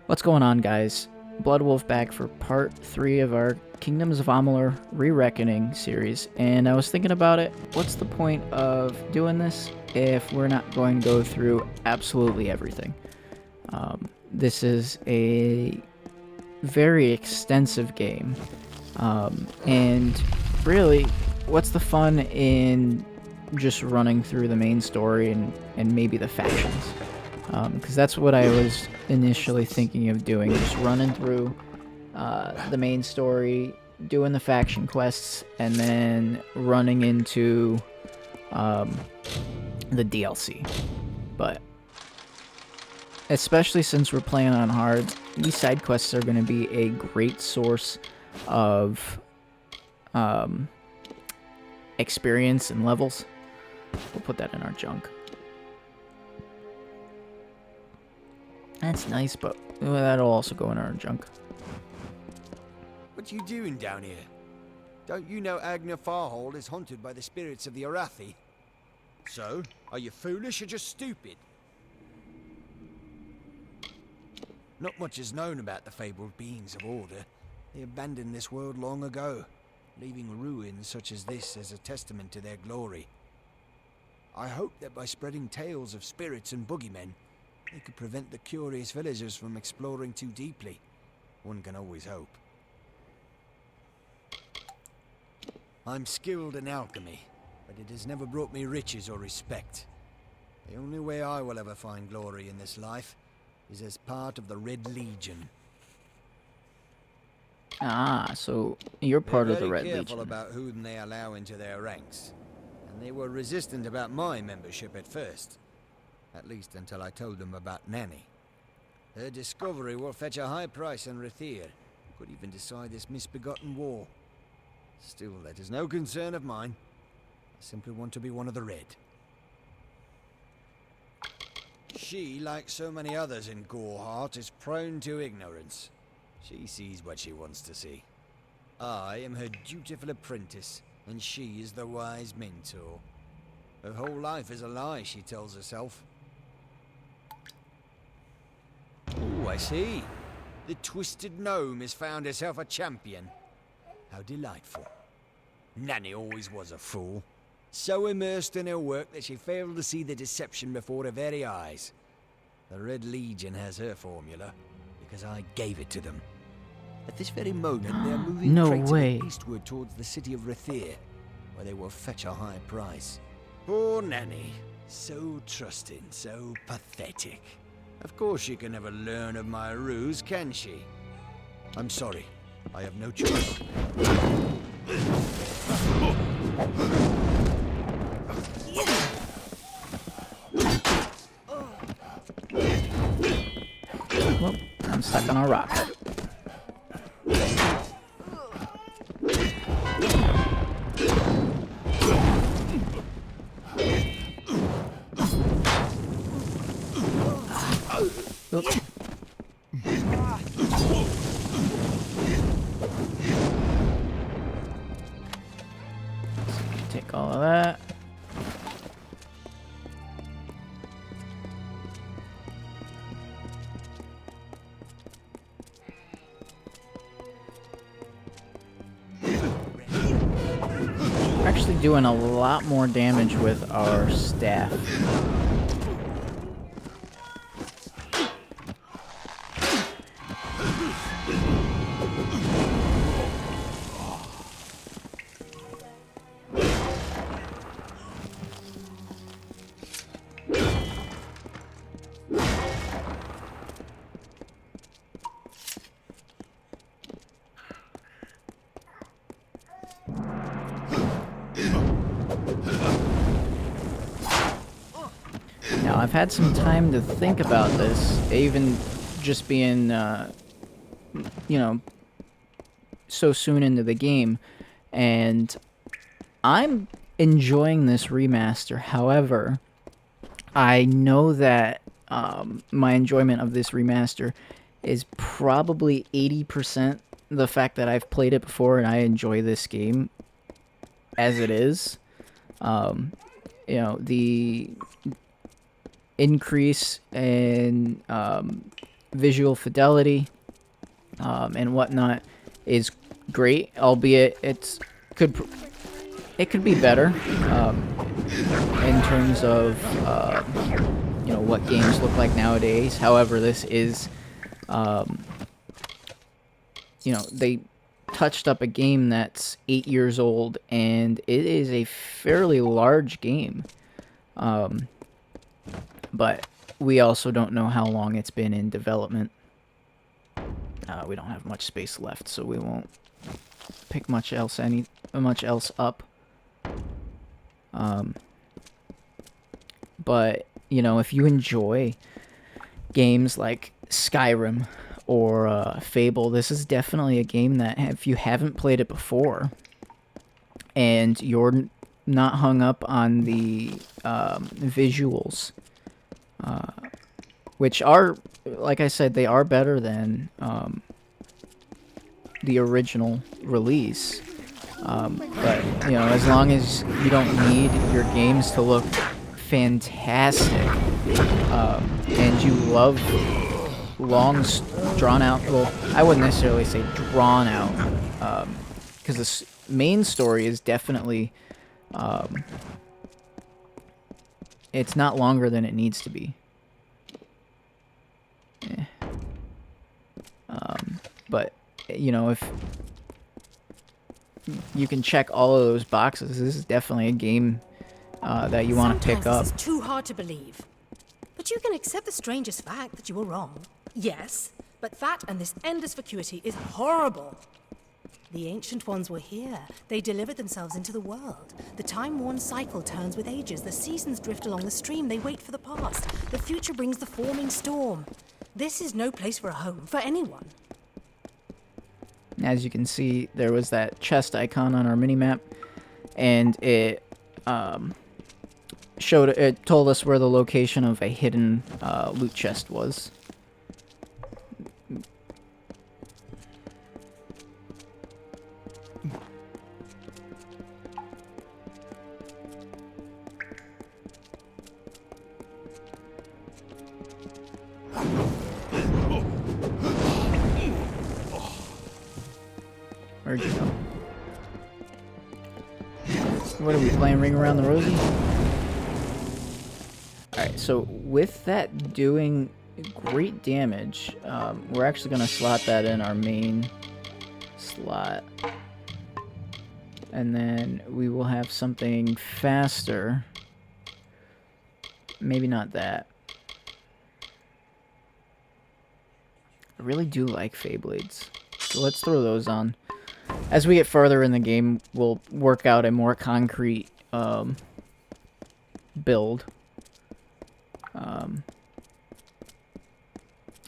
What's going on, guys? Bloodwolf back for part 3 of our Kingdoms of Amalur Re-Reckoning series, and I was thinking about it. What's the point of doing this if we're not going to go through absolutely everything? This is a very extensive game, and really, what's the fun in just running through the main story and maybe the factions? Because that's what I was initially thinking of doing, just running through the main story, doing the faction quests, and then running into the DLC. But especially since we're playing on hard, these side quests are going to be a great source of experience and levels. We'll put that in our junk. That's nice, but that'll also go in our junk. What you doing down here? Don't you know Agna Farhold is haunted by the spirits of the Rathir? So, are you foolish or just stupid? Not much is known about the fabled beings of Order. They abandoned this world long ago, leaving ruins such as this as a testament to their glory. I hope that by spreading tales of spirits and boogeymen, they could prevent the curious villagers from exploring too deeply. One can always hope. I'm skilled in alchemy, but it has never brought me riches or respect. The only way I will ever find glory in this life is as part of the Red Legion. Ah, so you're part of the Red Legion. They're very Legion. careful about whom they allow into their ranks, and they were resistant about my membership at first. At least until I told them about Nanny. Her discovery will fetch a high price on Rathir. Could even decide this misbegotten war. Still, that is no concern of mine. I simply want to be one of the Red. She, like so many others in Goreheart, is prone to ignorance. She sees what she wants to see. I am her dutiful apprentice, and she is the wise mentor. Her whole life is a lie, she tells herself. Oh, I see. The Twisted Gnome has found herself a champion. How delightful. Nanny always was a fool. So immersed in her work that she failed to see the deception before her very eyes. The Red Legion has her formula, because I gave it to them. At this very moment, they are moving No cratered way. eastward towards the city of Rathir, where they will fetch a high price. Poor Nanny. So trusting, so pathetic. Of course she can never learn of my ruse, can she? I'm sorry. I have no choice. Well, I'm stuck on a rock. Oops. Take all of that. We're actually doing a lot more damage with our staff. Now, I've had some time to think about this, even just being, you know, so soon into the game, and I'm enjoying this remaster. However, I know that my enjoyment of this remaster is probably 80% the fact that I've played it before and I enjoy this game as it is. You know, the increase in visual fidelity and whatnot is great, albeit it could be better in terms of what games look like nowadays. However, this is they touched up a game that's 8 years old, and it is a fairly large game. But we also don't know how long it's been in development. We don't have much space left, so we won't pick much else up. But if you enjoy games like Skyrim or Fable, this is definitely a game that, if you haven't played it before and you're not hung up on the visuals, which are, like I said, they are better than the original release. But as long as you don't need your games to look fantastic, and you love long, drawn-out, well, I wouldn't necessarily say drawn-out, because the main story is definitely, it's not longer than it needs to be. But, if you can check all of those boxes, this is definitely a game that you want to pick up. Sometimes this is too hard to believe. But you can accept the strangest fact that you were wrong. Yes, but that and this endless vacuity is horrible. The Ancient Ones were here. They delivered themselves into the world. The time-worn cycle turns with ages. The seasons drift along the stream. They wait for the past. The future brings the forming storm. This is no place for a home, for anyone. As you can see, there was that chest icon on our minimap, and it told us where the location of a hidden loot chest was. Where'd you go? What are we playing, Ring Around the Rosie? Alright, so with that doing great damage, we're actually going to slot that in our main slot. And then we will have something faster. Maybe not that. I really do like Feyblades. So let's throw those on. As we get further in the game, we'll work out a more concrete build.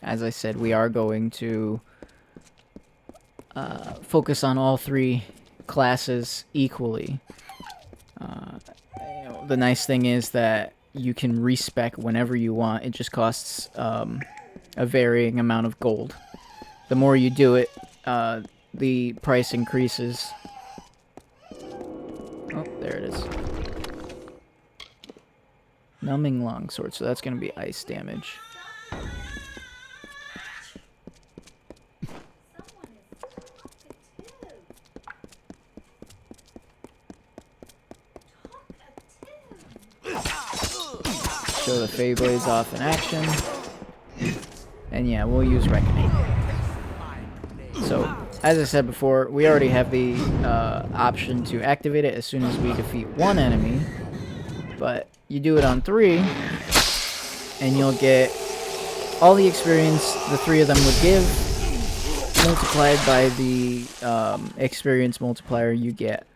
As I said, we are going to focus on all three classes equally. The nice thing is that you can respec whenever you want. It just costs a varying amount of gold. The more you do it, the price increases. Oh, there it is. Numbing longsword, so that's going to be ice damage. Show the Feyblades off in action. And yeah, we'll use Reckoning. So, as I said before, we already have the option to activate it as soon as we defeat one enemy. But you do it on 3, and you'll get all the experience the 3 of them would give, multiplied by the experience multiplier you get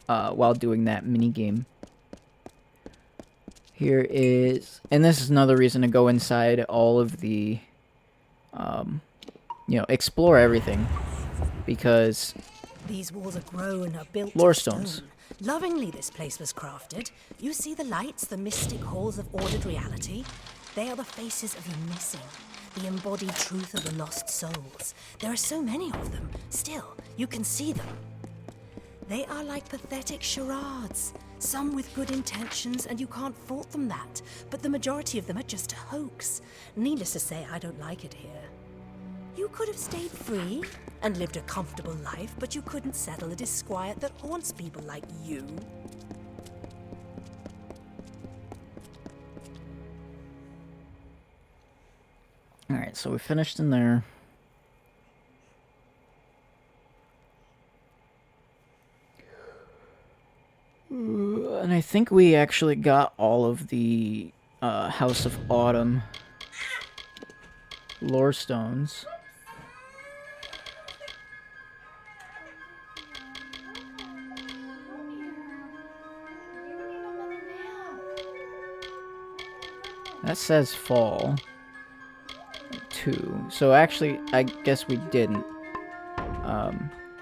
while doing that minigame. Here is, and this is another reason to go inside all of the, explore everything, because these walls are grown, are built lore of stones. stone. Lovingly this place was crafted. You see the lights, the mystic halls of ordered reality? They are the faces of the missing, the embodied truth of the lost souls. There are so many of them. Still, you can see them. They are like pathetic charades. Some with good intentions, and you can't fault them that, but the majority of them are just a hoax. Needless to say, I don't like it here. You could have stayed free and lived a comfortable life, but you couldn't settle the disquiet that haunts people like you. Alright, so we finished in there. And I think we actually got all of the House of Autumn lore stones. That says fall. 2. So actually, I guess we didn't.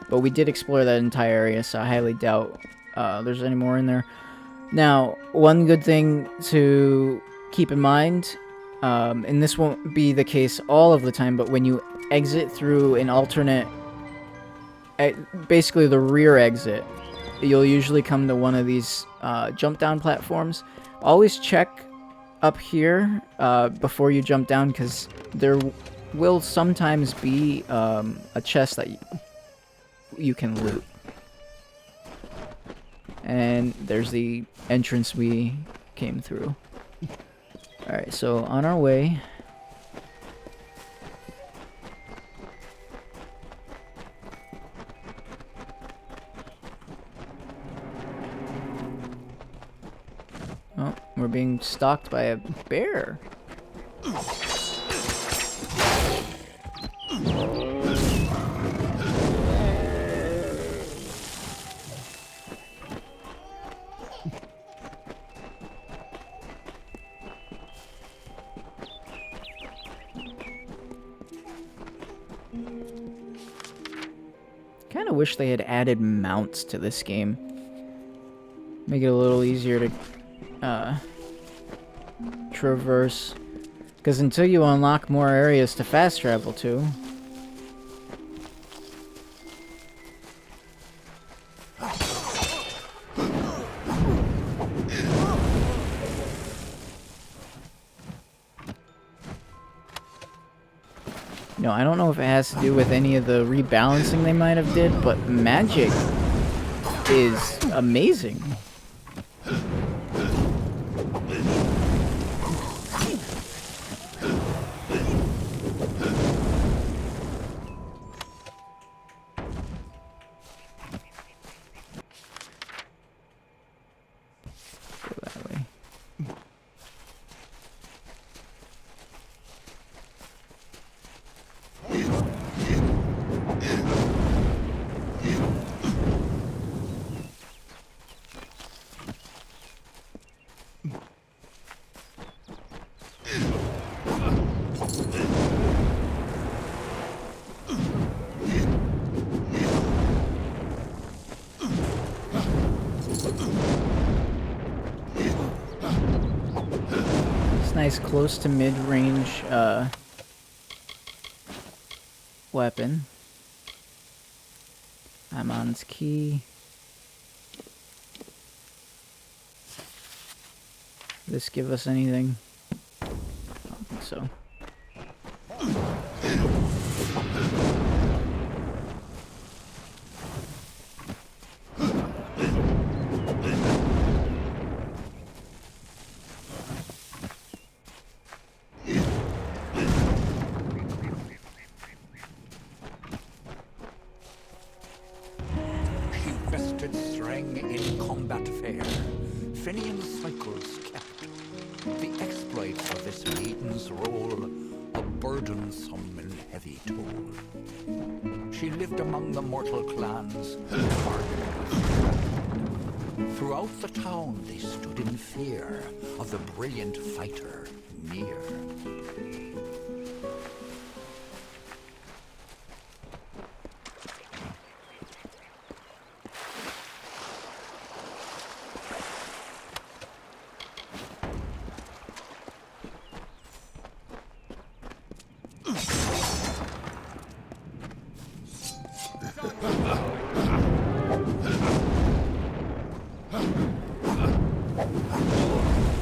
But we did explore that entire area, so I highly doubt there's any more in there. Now, one good thing to keep in mind, and this won't be the case all of the time, but when you exit through an alternate, basically the rear exit, you'll usually come to one of these jump down platforms. Always check up here before you jump down, because there will sometimes be a chest that you can loot. And there's the entrance we came through. Alright, so on our way. Oh, we're being stalked by a bear. Kind of wish they had added mounts to this game. Make it a little easier to traverse. Because until you unlock more areas to fast travel to... No, I don't know if it has to do with any of the rebalancing they might have did, but magic is amazing. Go that way. Nice close to mid-range weapon. Amon's key. This give us anything? I don't think so. Throughout the town, they stood in fear of the brilliant fighter near.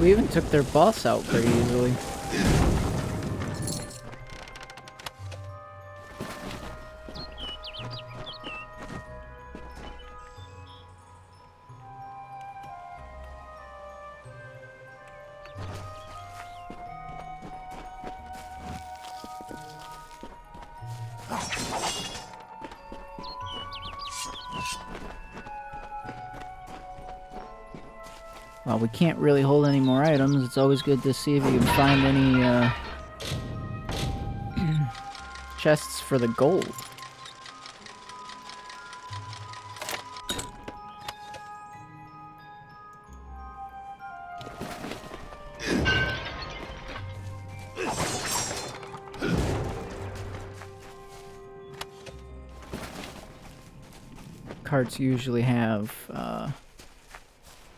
We even took their boss out pretty easily. Well, we can't really hold any more items. It's always good to see if you can find any chests for the gold. Carts usually have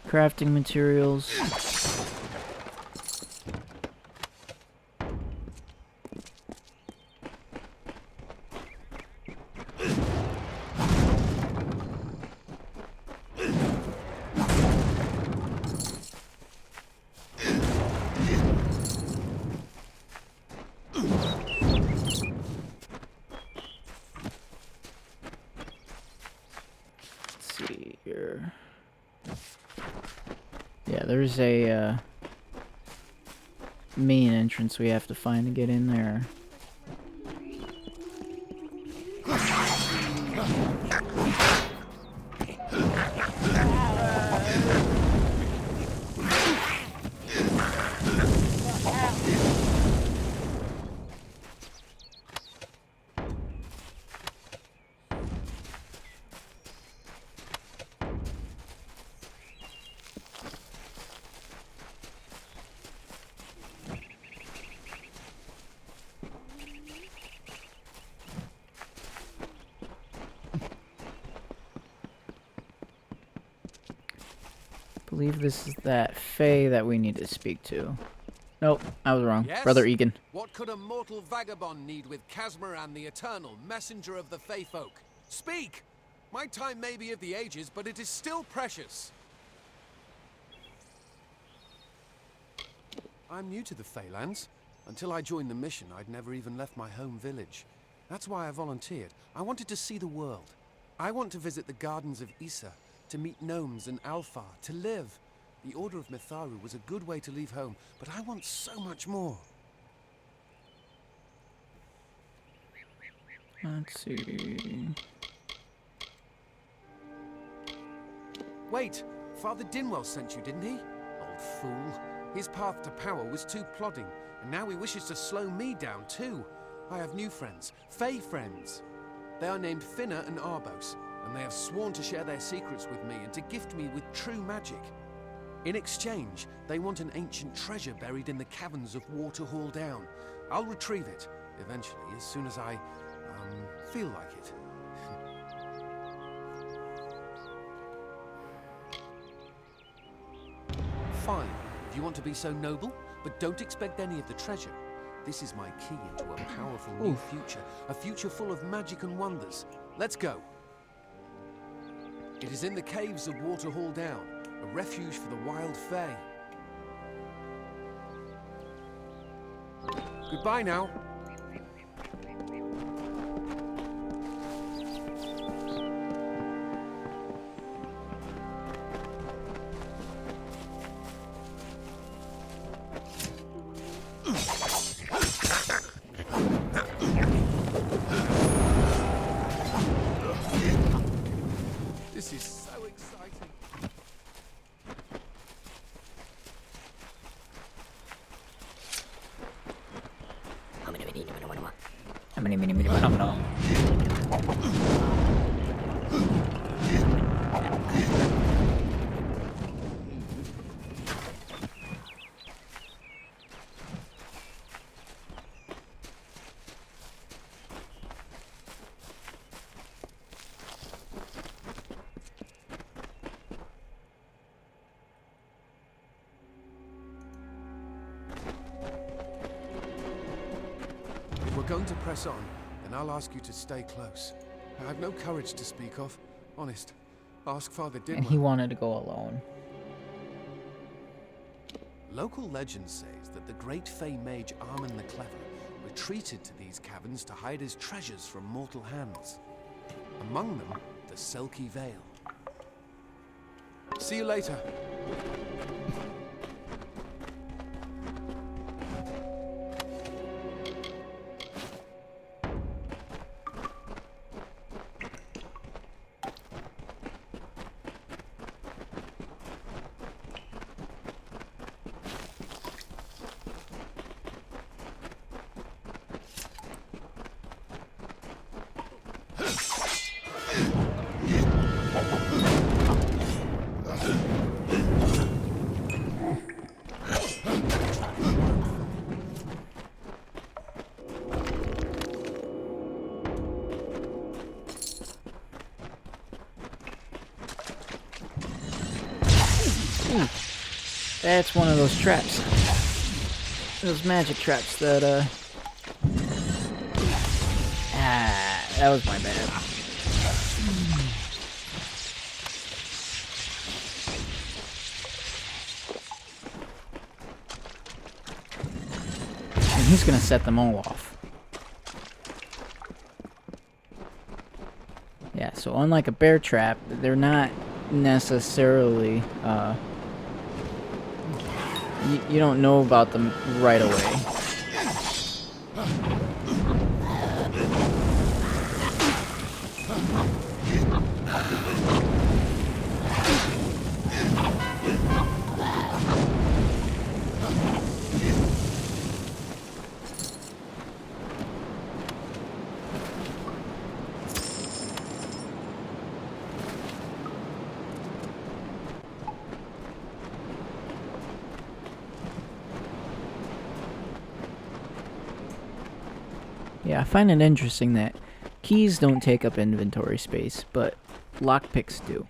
crafting materials. Let's see here. Yeah, there's a main entrance we have to find to get in there. I believe this is that Fae that we need to speak to. Nope, I was wrong. Yes? Brother Egan. What could a mortal vagabond need with Casmaran the Eternal, messenger of the Fae folk? Speak! My time may be of the ages, but it is still precious. I'm new to the Feylands. Until I joined the mission, I'd never even left my home village. That's why I volunteered. I wanted to see the world. I want to visit the gardens of Issa, to meet gnomes and Alfar, to live. The Order of Mitharu was a good way to leave home, but I want so much more. Let's see. Wait, Father Dinwell sent you, didn't he? Old fool. His path to power was too plodding, and now he wishes to slow me down too. I have new friends, Fae friends. They are named Finna and Arbos, and they have sworn to share their secrets with me and to gift me with true magic. In exchange, they want an ancient treasure buried in the caverns of Waterhall Down. I'll retrieve it, eventually, as soon as I, feel like it. Fine, if you want to be so noble, but don't expect any of the treasure. This is my key into a powerful new future, a future full of magic and wonders. Let's go. It is in the caves of Waterhall Down, a refuge for the wild fae. Goodbye now. This is so exciting. If we're going to press on, then I'll ask you to stay close. I have no courage to speak of. Honest. Ask Father Dinwell. And he wanted to go alone. Local legend says that the great Fey mage Armin the Clever retreated to these caverns to hide his treasures from mortal hands. Among them, the Selkie Veil. See you later. That's one of those traps. Those magic traps that, that was my bad. And he's gonna set them all off. Yeah, so unlike a bear trap, they're not necessarily, you don't know about them right away. Yeah, I find it interesting that keys don't take up inventory space, but lockpicks do.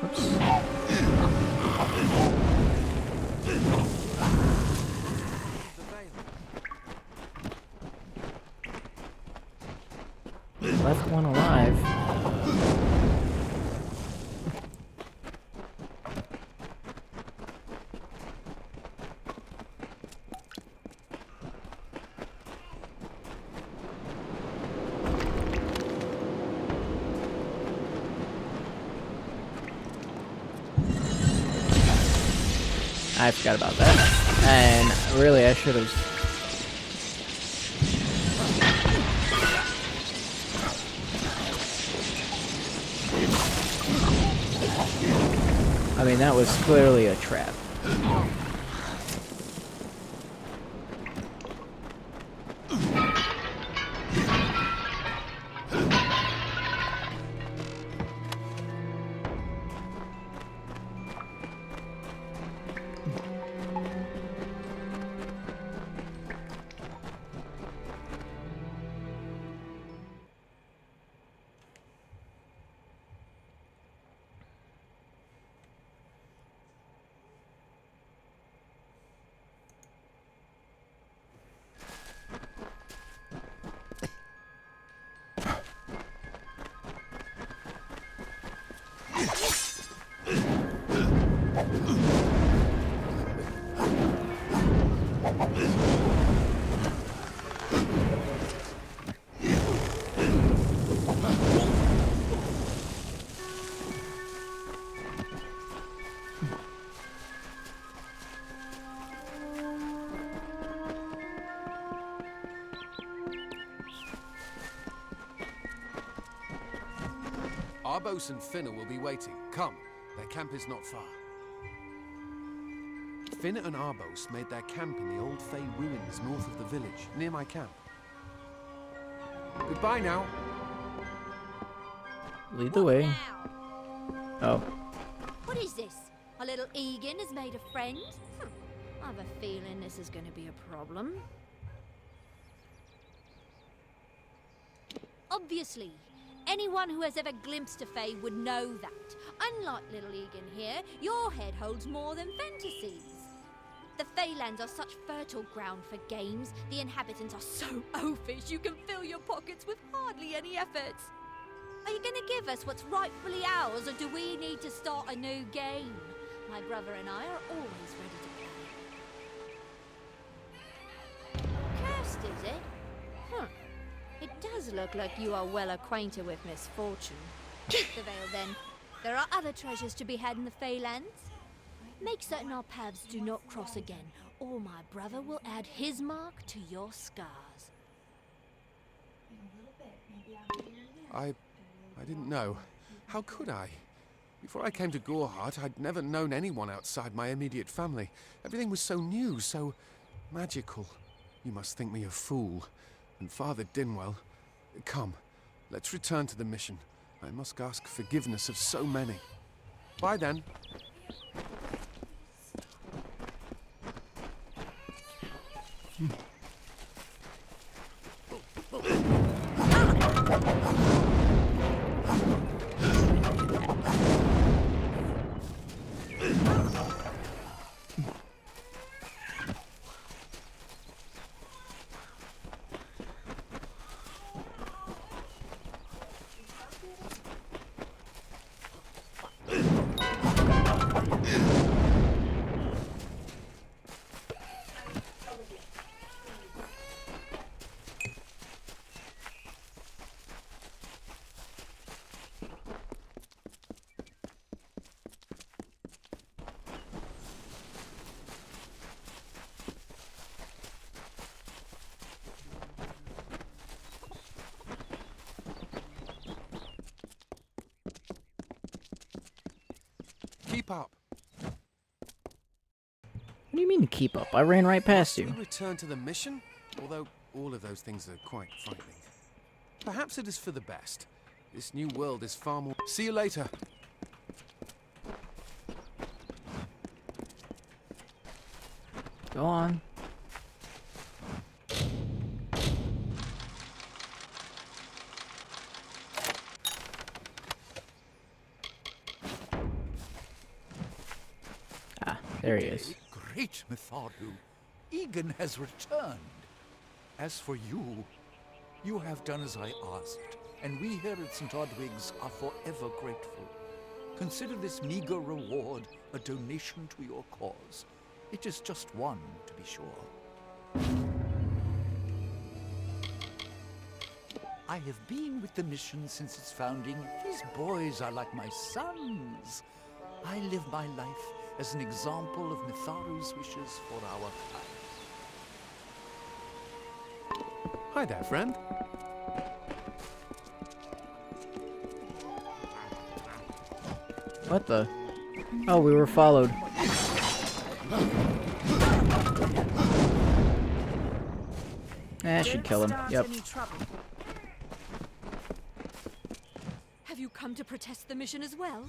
Oops. Left one alive. I forgot about that. And really, I should have... I mean, that was clearly a trap. Arbos and Finna will be waiting. Come, their camp is not far. Finna and Arbos made their camp in the old Fey ruins north of the village, near my camp. Goodbye now. Lead the way. Oh. What is this? Our little Egan has made a friend? I have a feeling this is going to be a problem. Obviously. Anyone who has ever glimpsed a Fae would know that. Unlike little Egan here, your head holds more than fantasies. The Feylands are such fertile ground for games. The inhabitants are so oafish you can fill your pockets with hardly any effort. Are you gonna give us what's rightfully ours, or do we need to start a new game? My brother and I are always ready to play. Cursed, is it? Huh. It does look like you are well acquainted with misfortune. Take the veil, then. There are other treasures to be had in the Feylands. Make certain our paths do not cross again, or my brother will add his mark to your scars. I didn't know. How could I? Before I came to Gorehart, I'd never known anyone outside my immediate family. Everything was so new, so magical. You must think me a fool. And Father Dinwell... Come, let's return to the mission. I must ask forgiveness of so many. Bye then. Keep up. What do you mean keep up? I ran right past We you. return to the mission? Although all of those things are quite frightening. Perhaps it is for the best. This new world is far more... See you later. Go on. Ah, there he is. Great Mitharu. Egan has returned. As for you, you have done as I asked, and we here at St. Odwig's are forever grateful. Consider this meager reward a donation to your cause. It is just one, to be sure. I have been with the mission since its founding. These boys are like my sons. I live my life as an example of Mitharu's wishes for our kind. Hi there, friend. What the? Oh, we were followed. That should kill him. Yep. Have you come to protest the mission as well?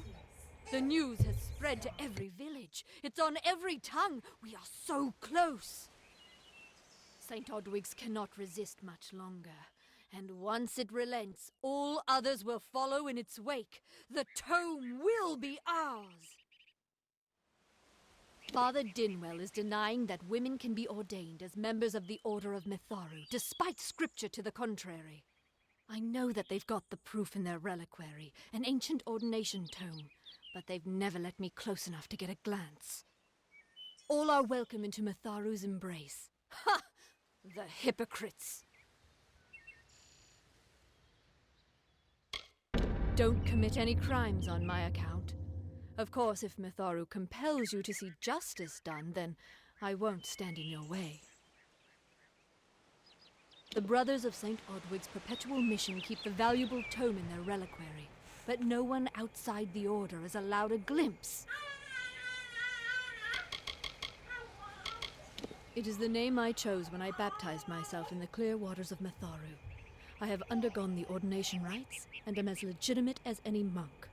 The news has spread to every village. It's on every tongue. We are so close. St. Odwig's cannot resist much longer. And once it relents, all others will follow in its wake. The tome will be ours. Father Dinwell is denying that women can be ordained as members of the Order of Mitharu, despite scripture to the contrary. I know that they've got the proof in their reliquary, an ancient ordination tome, but they've never let me close enough to get a glance. All are welcome into Mitharu's embrace. Ha! The hypocrites! Don't commit any crimes on my account. Of course, if Mitharu compels you to see justice done, then I won't stand in your way. The Brothers of St. Odwig's perpetual mission keep the valuable tome in their reliquary, but no one outside the Order is allowed a glimpse. It is the name I chose when I baptized myself in the clear waters of Mitharu. I have undergone the ordination rites and am as legitimate as any monk.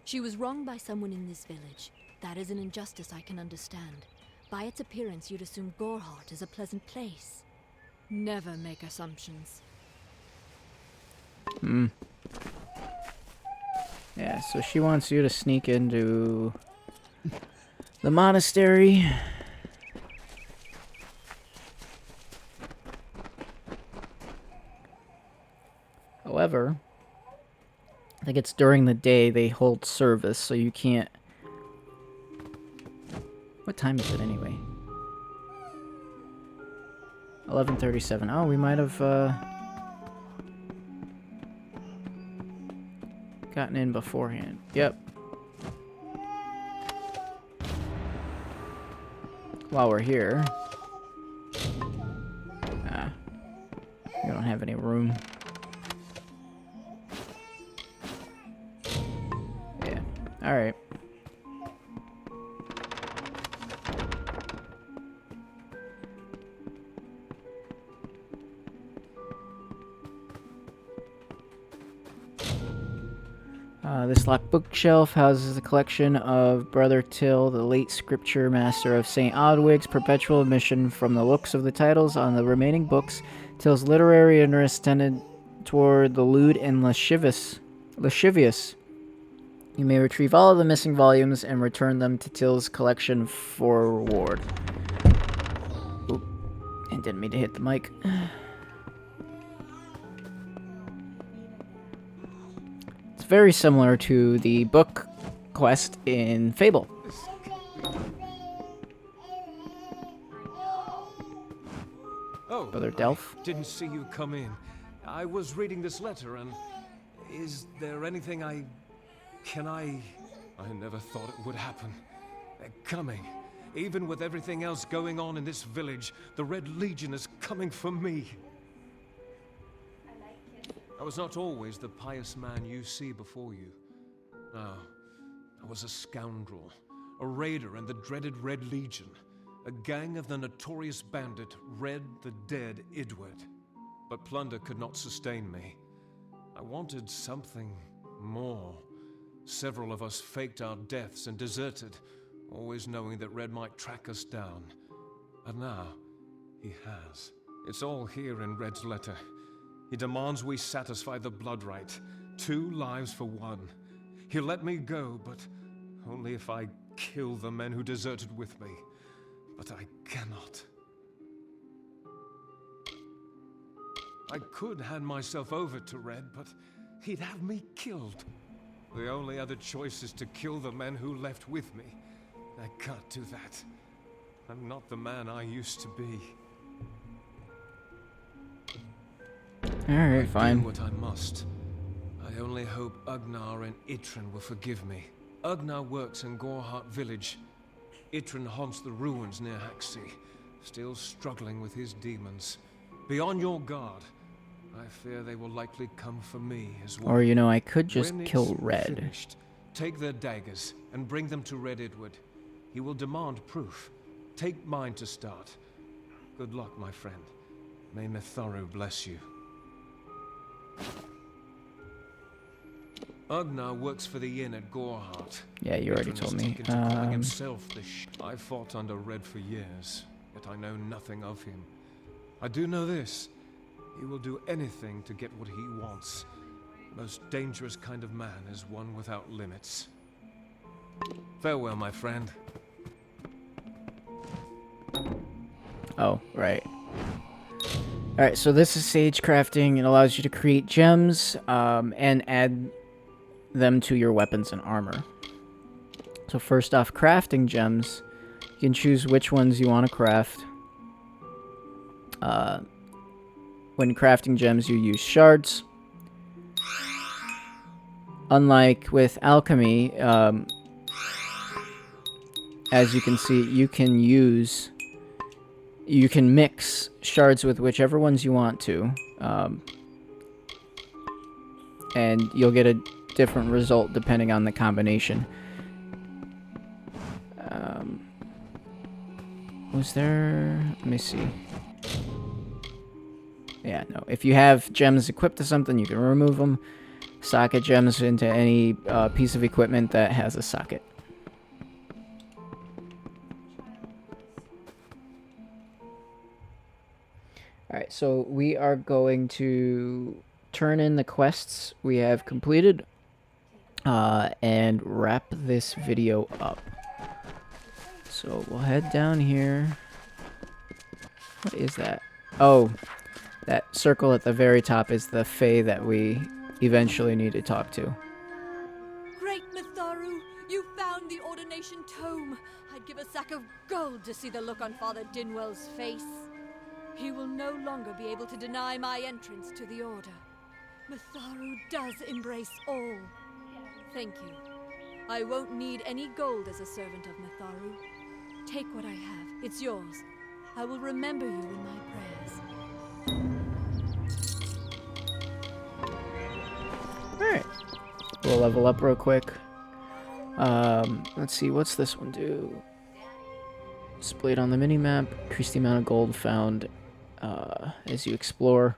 She was wronged by someone in this village. That is an injustice I can understand. By its appearance, you'd assume Gorehart is a pleasant place. Never make assumptions. Yeah, so she wants you to sneak into the monastery. However, I think it's during the day they hold service, so you can't... What time is it anyway? 11:37. Oh, we might have gotten in beforehand. Yep. While we're here. We don't have any room. Yeah. Alright. This locked bookshelf houses a collection of Brother Till, the late scripture master of St. Odwig's perpetual mission. From the looks of the titles on the remaining books, Till's literary interest tended toward the lewd and lascivious. You may retrieve all of the missing volumes and return them to Till's collection for reward. Oop. And didn't mean to hit the mic. Very similar to the book quest in Fable. Oh, Brother Delph. I didn't see you come in. I was reading this letter and... Is there anything I never thought it would happen. They're coming. Even with everything else going on in this village, the Red Legion is coming for me. I was not always the pious man you see before you. No, I was a scoundrel, a raider in the dreaded Red Legion, a gang of the notorious bandit Red the Dead Edward. But plunder could not sustain me. I wanted something more. Several of us faked our deaths and deserted, always knowing that Red might track us down. And now, he has. It's all here in Red's letter. He demands we satisfy the blood rite. 2 lives for 1. He'll let me go, but only if I kill the men who deserted with me. But I cannot. I could hand myself over to Red, but he'd have me killed. The only other choice is to kill the men who left with me. I can't do that. I'm not the man I used to be. Alright, fine. I do what I must. I only hope Ugnar and Itrin will forgive me. Ugnar works in Gorhart village. Itrin haunts the ruins near Haxi, still struggling with his demons. Be on your guard. I fear they will likely come for me as well. Or, you know, I could just When kill it's Red. finished, take their daggers and bring them to Red Edward. He will demand proof. Take mine to start. Good luck, my friend. May Mitharu bless you. Ugnar works for the inn at Gorhart. Yeah, you already Itrin told has me. taken to calling himself the I fought under Red for years, yet I know nothing of him. I do know this. He will do anything to get what he wants. Most dangerous kind of man is one without limits. Farewell, my friend. Oh, right. Alright, so this is sage crafting. It allows you to create gems and add them to your weapons and armor. So first off, crafting gems. You can choose which ones you want to craft. When crafting gems, you use shards. Unlike with alchemy, as you can see, you can mix shards with whichever ones you want to, and you'll get a different result depending on the combination. Was there... Let me see. Yeah, no. If you have gems equipped to something, you can remove them. Socket gems into any piece of equipment that has a socket. Alright, so we are going to turn in the quests we have completed. and wrap this video up. So we'll head down here. What is that? Oh, that circle at the very top is the Fae that we eventually need to talk to. Great Mitharu, you found the ordination tome. I'd give a sack of gold to see the look on Father Dinwell's face. He will no longer be able to deny my entrance to the Order. Mitharu does embrace all. Thank you. I won't need any gold as a servant of Mitharu. Take what I have. It's yours. I will remember you in my prayers. Alright. We'll level up real quick. Let's see, what's this one do? Displayed on the minimap. Increase the amount of gold found as you explore.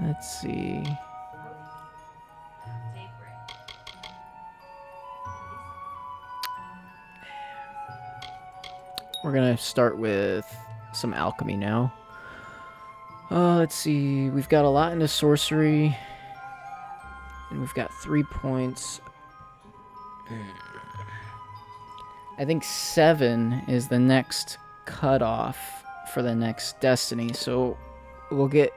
Let's see. We're gonna start with some alchemy now. Let's see. We've got a lot into sorcery, and we've got 3 points. I think 7 is the next cutoff for the next destiny, so we'll get.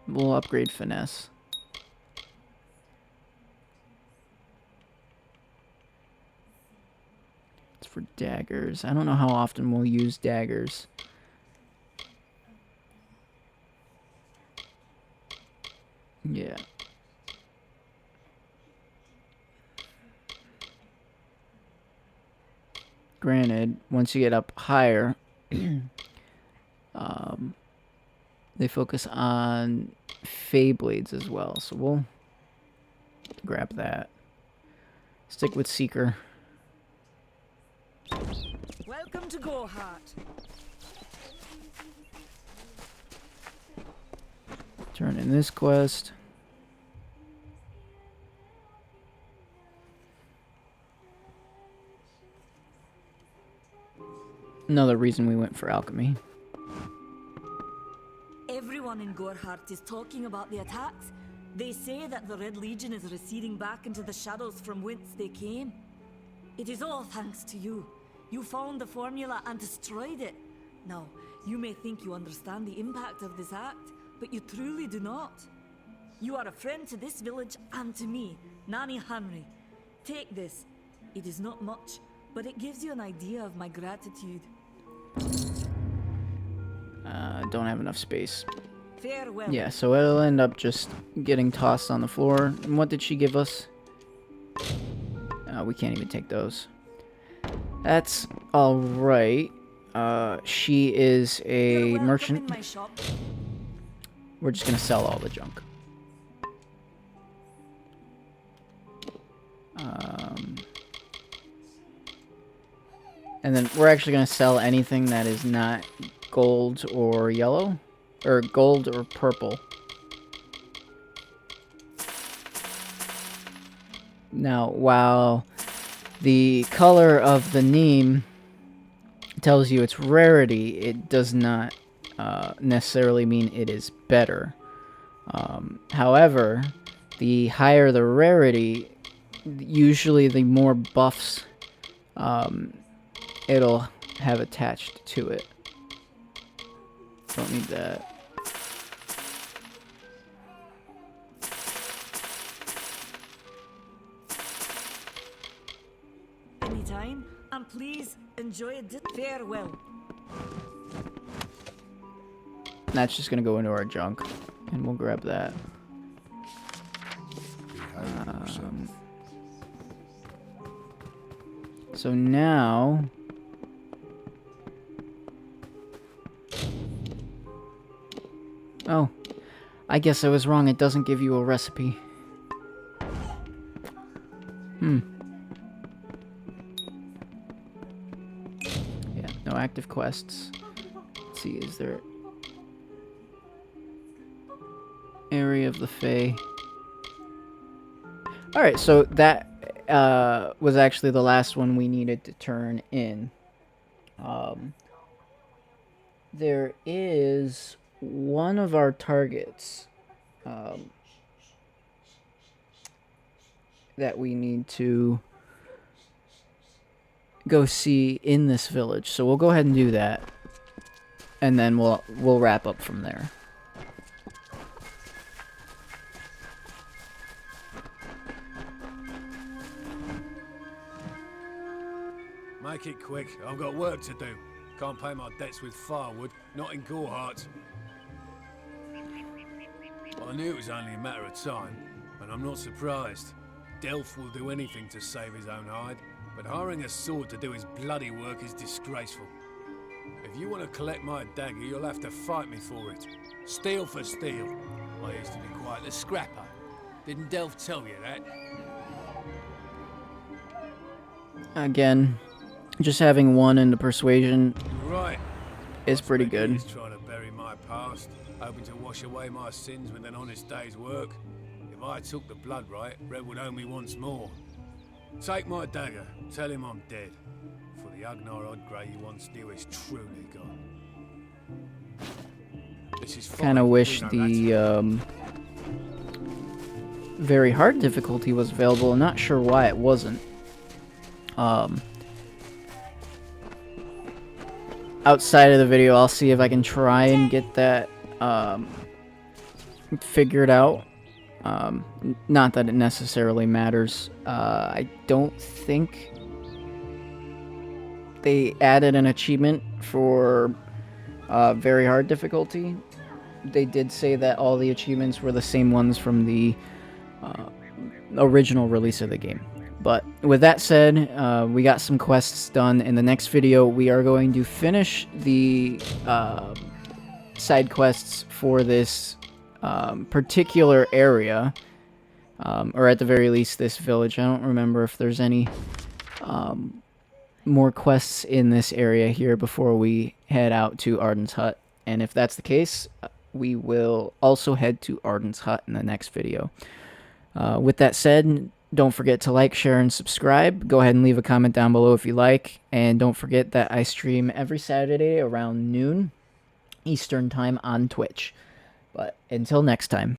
We'll upgrade finesse. It's for daggers. I don't know how often we'll use daggers. Yeah. Granted, once you get up higher, they focus on Fey Blades as well, so we'll grab that. Stick with Seeker. Welcome to Gorhart. Turn in this quest. Another reason we went for alchemy. Everyone in Gorhart is talking about the attacks. They say that the Red Legion is receding back into the shadows from whence they came. It is all thanks to you. You found the formula and destroyed it. Now, you may think you understand the impact of this act, but you truly do not. You are a friend to this village and to me, Nanny Henry. Take this. It is not much, but it gives you an idea of my gratitude. Don't have enough space. Farewell. Yeah, so it'll end up just getting tossed on the floor. And what did she give us? We can't even take those. That's alright. She is a merchant. In my shop. We're just gonna sell all the junk. And then we're actually gonna sell anything that is not gold or yellow, or gold or purple. Now, while the color of the neem tells you its rarity, it does not necessarily mean it is better. However, the higher the rarity, usually the more buffs it'll have attached to it. Don't need that. Anytime, and please enjoy a farewell. That's just gonna go into our junk, and we'll grab that. So now, oh, I guess I was wrong. It doesn't give you a recipe. Yeah, no no active quests. Let's see, is there area of the Fae? Alright, so that was actually the last one we needed to turn in. There is one of our targets that we need to go see in this village. So we'll go ahead and do that, and then we'll wrap up from there. Make it quick. I've got work to do. Can't pay my debts with firewood, not in Gorehart. I knew it was only a matter of time, and I'm not surprised. Delph will do anything to save his own hide, but hiring a sword to do his bloody work is disgraceful. If you want to collect my dagger, you'll have to fight me for it. Steel for steel. I used to be quite a scrapper. Didn't Delph tell you that? Again, just having one into persuasion Right. is pretty good. He's trying to bury my past, hoping to wash away my sins with an honest day's work. If I took the blood right, Red would own me once more. Take my dagger, tell him I'm dead. For the Agnar Odgrey he once knew is truly gone. This is Kind of wish the very hard difficulty was available. I'm not sure why it wasn't. Outside of the video, I'll see if I can try and get that figured out. Not that it necessarily matters. I don't think they added an achievement for very hard difficulty. They did say that all the achievements were the same ones from the original release of the game. But with that said, we got some quests done. In the next video, we are going to finish the side quests for this particular area, or at the very least this village. I don't remember if there's any more quests in this area here before we head out to Arden's Hut. And if that's the case, we will also head to Arden's Hut in the next video. With that said, don't forget to like, share, and subscribe. Go ahead and leave a comment down below if you like. And don't forget that I stream every Saturday around noon Eastern Time on Twitch. But until next time.